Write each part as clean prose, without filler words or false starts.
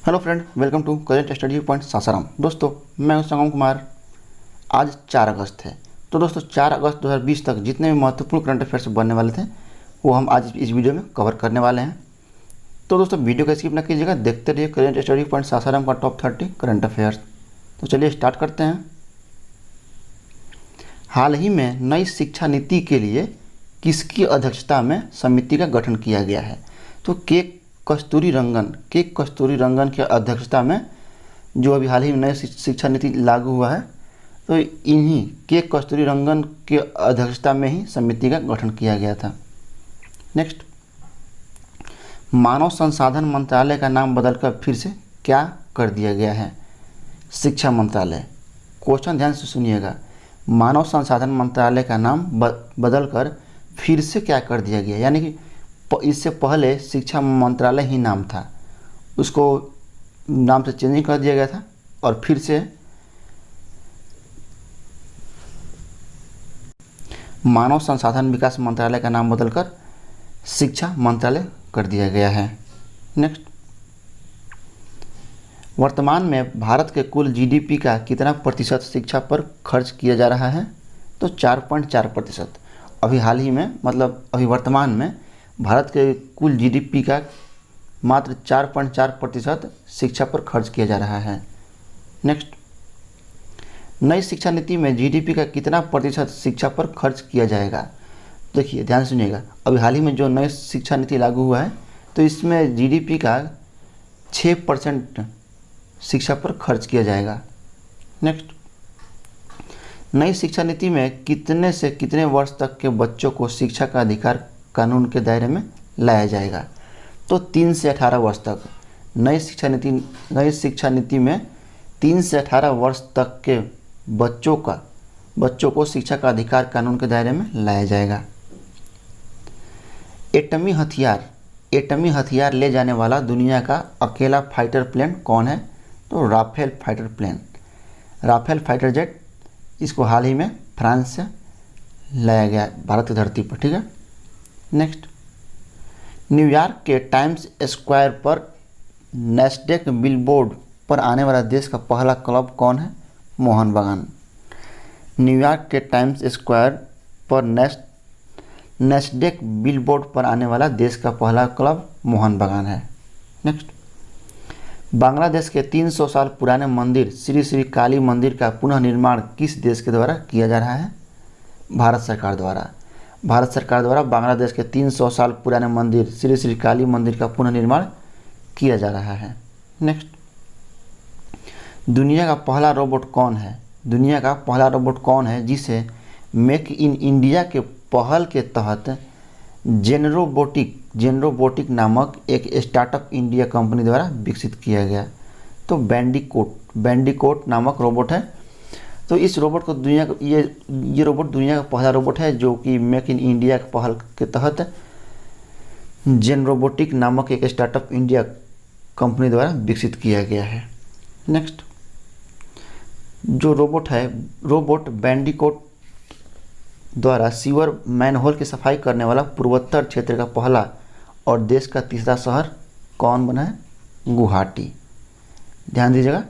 Hello friend, welcome to current study point Sasaram. दोस्तों, मैं हूं संगम कुमार। आज 4 अगस्त है। तो दोस्तों, 4 अगस्त 2020 तक जितने भी महत्वपूर्ण करंट अफेयर्स बनने वाले थे वो हम आज इस वीडियो में कवर करने वाले हैं। तो दोस्तों, वीडियो को स्किप न कीजिएगा, देखते रहिए करेंट स्टडी पॉइंट सासाराम का टॉप 30 करंट अफेयर्स। तो चलिए स्टार्ट करते हैं। हाल ही में नई शिक्षा नीति के लिए किसकी अध्यक्षता में समिति का गठन किया गया है? तो के कस्तूरी रंगन की अध्यक्षता में जो अभी हाल ही में नई शिक्षा नीति लागू हुआ है, तो इन्हीं के कस्तूरी रंगन की अध्यक्षता में ही समिति का गठन किया गया था। नेक्स्ट, मानव संसाधन मंत्रालय का नाम बदलकर फिर से क्या कर दिया गया है? शिक्षा मंत्रालय। क्वेश्चन ध्यान से सुनिएगा, मानव संसाधन मंत्रालय का नाम बदलकर फिर से क्या कर दिया गया? यानी कि इससे पहले शिक्षा मंत्रालय ही नाम था, उसको नाम से चेंजिंग कर दिया गया था और फिर से मानव संसाधन विकास मंत्रालय का नाम बदलकर शिक्षा मंत्रालय कर दिया गया है। नेक्स्ट, वर्तमान में भारत के कुल जीडीपी का कितना प्रतिशत शिक्षा पर खर्च किया जा रहा है? तो 4.4%। अभी हाल ही में, मतलब अभी वर्तमान में भारत के कुल जीडीपी का मात्र 4.4% शिक्षा पर खर्च किया जा रहा है। नेक्स्ट, नई शिक्षा नीति में जीडीपी का कितना प्रतिशत शिक्षा पर खर्च किया जाएगा? देखिए, ध्यान सुनिएगा, अभी हाल ही में जो नई शिक्षा नीति लागू हुआ है, तो इसमें जीडीपी का 6% शिक्षा पर खर्च किया जाएगा। नेक्स्ट, नई शिक्षा नीति में कितने से कितने वर्ष तक के बच्चों को शिक्षा का अधिकार कानून के दायरे में लाया जाएगा? तो 3 से 18 वर्ष तक। नई शिक्षा नीति में 3 से 18 वर्ष तक के बच्चों को शिक्षा का अधिकार कानून के दायरे में लाया जाएगा। एटमी हथियार ले जाने वाला दुनिया का अकेला फाइटर प्लेन कौन है? तो राफेल फाइटर जेट। इसको हाल ही में फ्रांस से लाया गया भारत की धरती पर। ठीक है। नेक्स्ट, न्यूयॉर्क के टाइम्स स्क्वायर पर नैस्डैक बिलबोर्ड पर आने वाला देश का पहला क्लब कौन है? मोहन बागान। न्यूयॉर्क के टाइम्स स्क्वायर पर नैस्डैक बिलबोर्ड पर आने वाला देश का पहला क्लब मोहन बागान है। नेक्स्ट, बांग्लादेश के 300 साल पुराने मंदिर श्री श्री काली मंदिर का पुनः निर्माण किस देश के द्वारा किया जा रहा है? भारत सरकार द्वारा बांग्लादेश के 300 साल पुराने मंदिर श्री श्री काली मंदिर का पुनर्निर्माण किया जा रहा है। नेक्स्ट, दुनिया का पहला रोबोट कौन है जिसे मेक इन इंडिया के पहल के तहत जेनरोबोटिक नामक एक स्टार्टअप इंडिया कंपनी द्वारा विकसित किया गया? तो बैंडिकोट नामक रोबोट है। तो इस रोबोट को ये रोबोट दुनिया का पहला रोबोट है जो कि मेक इन इंडिया के पहल के तहत जेनरोबोटिक नामक एक स्टार्टअप इंडिया कंपनी द्वारा विकसित किया गया है। नेक्स्ट, जो रोबोट बैंडिकोट द्वारा सीवर मैनहोल की सफाई करने वाला पूर्वोत्तर क्षेत्र का पहला और देश का तीसरा शहर कौन बना है? गुवाहाटी। ध्यान दीजिएगा,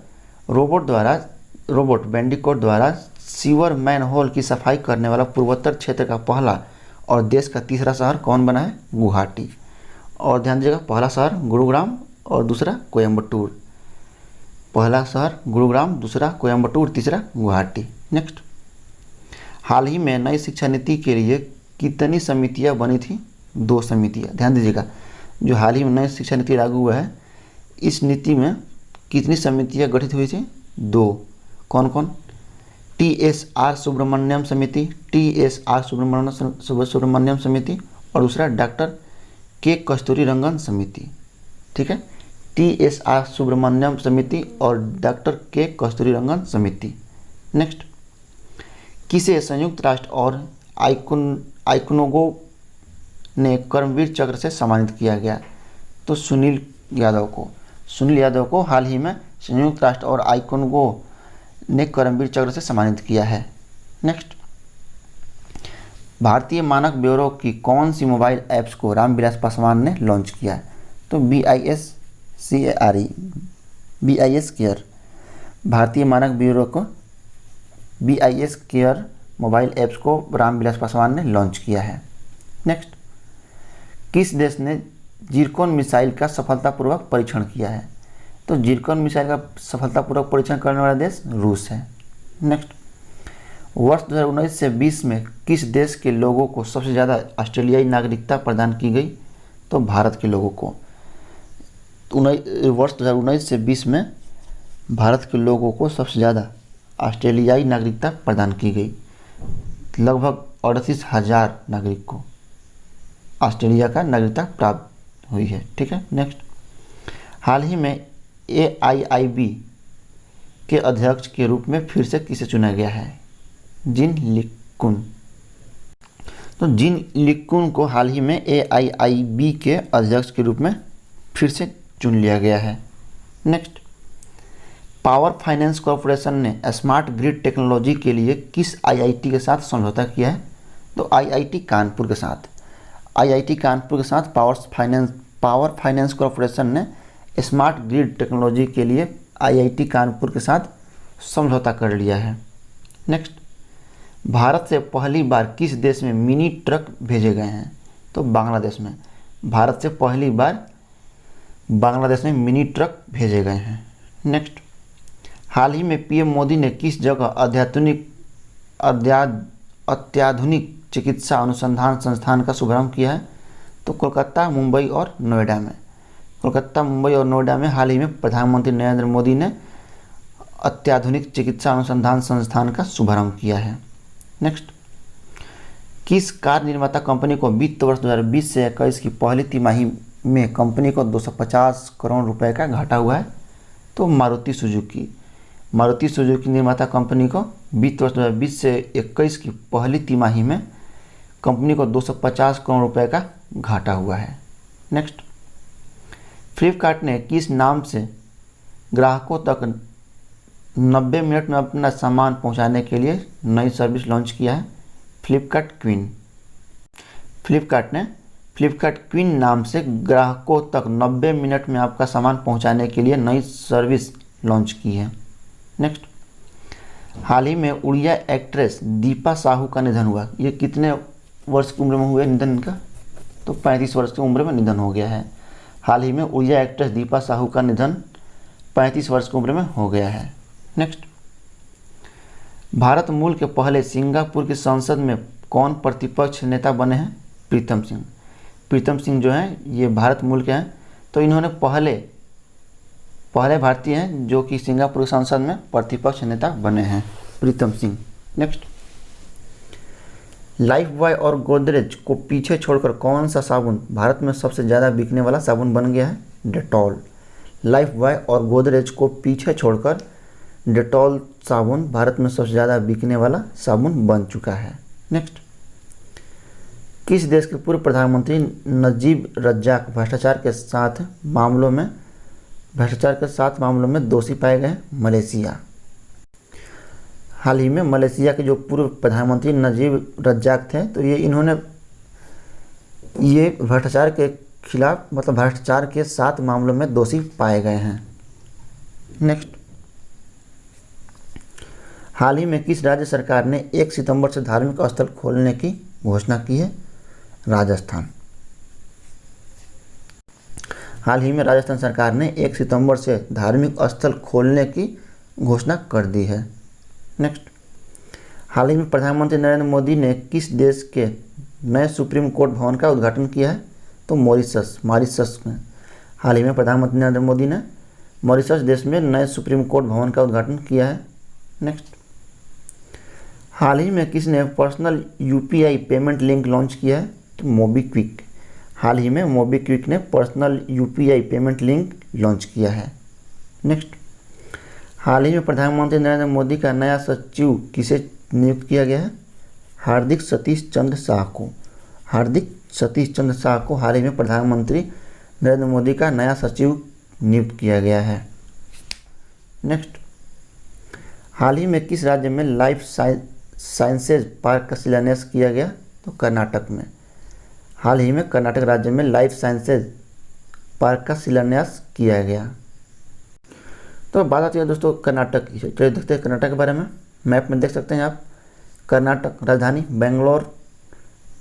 रोबोट बैंडिकोट द्वारा सीवर मैनहोल की सफाई करने वाला पूर्वोत्तर क्षेत्र का पहला और देश का तीसरा शहर कौन बना है? गुवाहाटी। और ध्यान दीजिएगा, पहला शहर गुरुग्राम और दूसरा कोयम्बटूर। पहला शहर गुरुग्राम, दूसरा कोयम्बटूर, तीसरा गुवाहाटी। नेक्स्ट, हाल ही में नई शिक्षा नीति के लिए कितनी समितियां बनी थी? 2 समितियां। ध्यान दीजिएगा, जो हाल ही में नई शिक्षा नीति लागू हुआ है, इस नीति में कितनी समितियां गठित हुई थी? 2। कौन कौन? TSR सुब्रमण्यम समिति और दूसरा डॉक्टर के कस्तूरी रंगन समिति। ठीक है, TSR सुब्रमण्यम समिति और डॉक्टर के कस्तूरी रंगन समिति। नेक्स्ट, किसे संयुक्त राष्ट्र और आइकोनोगो ने कर्मवीर चक्र से सम्मानित किया गया? तो सुनील यादव को हाल ही में संयुक्त राष्ट्र और आइकोनोगो ने कर्मवीर चक्र से सम्मानित किया है। नेक्स्ट, भारतीय मानक ब्यूरो की कौन सी मोबाइल ऐप्स को रामविलास पासवान ने लॉन्च किया? तो BISCARE BIS केयर, भारतीय मानक ब्यूरो को BIS केयर मोबाइल ऐप्स को रामविलास पासवान ने लॉन्च किया है। नेक्स्ट, किस देश ने जिरकोन मिसाइल का सफलतापूर्वक परीक्षण किया है? तो जिरकोन मिसाइल का सफलतापूर्वक परीक्षण करने वाला देश रूस है। नेक्स्ट, वर्ष 2019 से 20 में किस देश के लोगों को सबसे ज़्यादा ऑस्ट्रेलियाई नागरिकता प्रदान की गई? तो भारत के लोगों को वर्ष 2019 से 20 में भारत के लोगों को सबसे ज़्यादा ऑस्ट्रेलियाई नागरिकता प्रदान की गई। लगभग 38,000 नागरिक को ऑस्ट्रेलिया का नागरिकता प्राप्त हुई है। ठीक है। नेक्स्ट, हाल ही में AIIB के अध्यक्ष के रूप में फिर से किसे चुना गया है? जिन लिक्कुन। तो जिन लिक्कुन को हाल ही में AIIB के अध्यक्ष के रूप में फिर से चुन लिया गया है। नेक्स्ट, पावर फाइनेंस कॉरपोरेशन ने स्मार्ट ग्रिड टेक्नोलॉजी के लिए किस IIT के साथ समझौता किया है? तो IIT कानपुर के साथ। IIT कानपुर के साथ पावर फाइनेंस कॉरपोरेशन ने स्मार्ट ग्रिड टेक्नोलॉजी के लिए IIT कानपुर के साथ समझौता कर लिया है। नेक्स्ट, भारत से पहली बार किस देश में मिनी ट्रक भेजे गए हैं? तो बांग्लादेश में। भारत से पहली बार बांग्लादेश में मिनी ट्रक भेजे गए हैं। नेक्स्ट, हाल ही में PM मोदी ने किस जगह अत्याधुनिक चिकित्सा अनुसंधान संस्थान का शुभारंभ किया है? तो कोलकाता, मुंबई और नोएडा में। कोलकाता, मुंबई और नोएडा में हाल ही में प्रधानमंत्री नरेंद्र मोदी ने अत्याधुनिक चिकित्सा अनुसंधान संस्थान का शुभारंभ किया है। नेक्स्ट, किस कार निर्माता कंपनी को वित्त वर्ष 2020 से 21 की पहली तिमाही में कंपनी को 250 करोड़ रुपए का घाटा हुआ है? तो मारुति सुजुकी। मारुति सुजुकी निर्माता कंपनी को वित्त वर्ष 2020 से 21 की पहली तिमाही में कंपनी को 250 करोड़ रुपए का घाटा हुआ है। नेक्स्ट, फ्लिपकार्ट ने किस नाम से ग्राहकों तक 90 मिनट में अपना सामान पहुंचाने के लिए नई सर्विस लॉन्च किया है? फ्लिपकार्ट क्वीन। फ्लिपकार्ट ने फ्लिपकार्ट क्वीन नाम से ग्राहकों तक 90 मिनट में आपका सामान पहुंचाने के लिए नई सर्विस लॉन्च की है। नेक्स्ट, हाल ही में उड़िया एक्ट्रेस दीपा साहू का निधन हुआ। ये कितने वर्ष की उम्र में हुआ निधन इनका? तो 35 वर्ष की उम्र में निधन हो गया है। हाल ही में उड़िया एक्ट्रेस दीपा साहू का निधन 35 वर्ष की उम्र में हो गया है। नेक्स्ट, भारत मूल के पहले सिंगापुर की संसद में कौन प्रतिपक्ष नेता बने हैं? प्रीतम सिंह। प्रीतम सिंह जो हैं ये भारत मूल के हैं, तो इन्होंने पहले भारतीय हैं जो कि सिंगापुर संसद में प्रतिपक्ष नेता बने हैं, Pritam Singh. Next, life boy और गोदरेज को पीछे छोड़कर कौन सा साबुन भारत में सबसे ज़्यादा बिकने वाला साबुन बन गया है? डेटॉल। लाइफ बॉय और गोदरेज को पीछे छोड़कर डेटॉल साबुन भारत में सबसे ज़्यादा बिकने वाला साबुन बन चुका है। नेक्स्ट, किस देश के पूर्व प्रधानमंत्री नजीब रज्जाक भ्रष्टाचार के सात मामलों में दोषी पाए गए? मलेशिया। हाल ही में मलेशिया के जो पूर्व प्रधानमंत्री नजीब रज्जाक थे, तो ये भ्रष्टाचार के खिलाफ भ्रष्टाचार के 7 मामलों में दोषी पाए गए हैं। नेक्स्ट, हाल ही में किस राज्य सरकार ने 1 सितंबर से धार्मिक स्थल खोलने की घोषणा की है? राजस्थान। हाल ही में राजस्थान सरकार ने 1 सितंबर से धार्मिक स्थल खोलने की घोषणा कर दी है। नेक्स्ट, हाल ही में प्रधानमंत्री नरेंद्र मोदी ने किस देश के नए सुप्रीम कोर्ट भवन का उद्घाटन किया है? तो मॉरिशस में। हाल ही में प्रधानमंत्री नरेंद्र मोदी ने मॉरिशस देश में नए सुप्रीम कोर्ट भवन का उद्घाटन किया है। नेक्स्ट, हाल ही में किसने personal UPI payment link launch किया है? तो मोबीक्विक। हाल ही में मोबीक्विक ने personal UPI payment link launch किया है। नेक्स्ट, हाल ही में प्रधानमंत्री नरेंद्र मोदी का नया सचिव किसे नियुक्त किया गया है? हार्दिक सतीश चंद्र शाह को। हार्दिक सतीश चंद्र शाह को हाल ही में प्रधानमंत्री नरेंद्र मोदी का नया सचिव नियुक्त किया गया है। नेक्स्ट, हाल ही में किस राज्य में लाइफ साइंसेज पार्क का शिलान्यास किया गया? तो कर्नाटक में। हाल ही में कर्नाटक राज्य में लाइफ साइंसेज पार्क का शिलान्यास किया गया। तो बात आती है दोस्तों कर्नाटक की। चलिए देखते हैं कर्नाटक के बारे में। मैप में देख सकते हैं आप, कर्नाटक राजधानी बेंगलोर,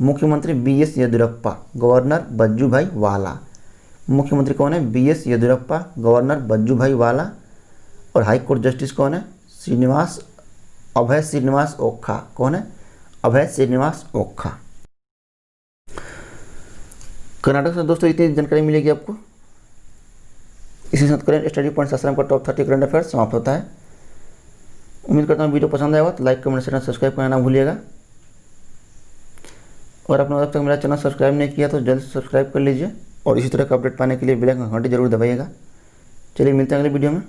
मुख्यमंत्री BS येदियुरप्पा, गवर्नर वजुभाई वाला। मुख्यमंत्री कौन है? BS येदियुरप्पा, गवर्नर वजुभाई वाला। और हाई कोर्ट जस्टिस कौन है? अभय श्रीनिवास ओखा। कौन है? अभय श्रीनिवास ओखा। कर्नाटक से दोस्तों इतनी जानकारी मिलेगी आपको। इसी साथ करेंट स्टडी पॉइंट आश्रम का टॉप 30 करंट अफेयर्स समाप्त होता है। उम्मीद करता हूँ वीडियो पसंद आएगा तो लाइक, कमेंट, शेयर, सब्सक्राइब करना ना भूलिएगा। और आपने अब तक मेरा चैनल सब्सक्राइब नहीं किया तो जल्द सब्सक्राइब कर लीजिए और इसी तरह का अपडेट पाने के लिए बेल आइकन घंटी जरूर दबाइएगा। चलिए मिलते हैं अगले वीडियो में।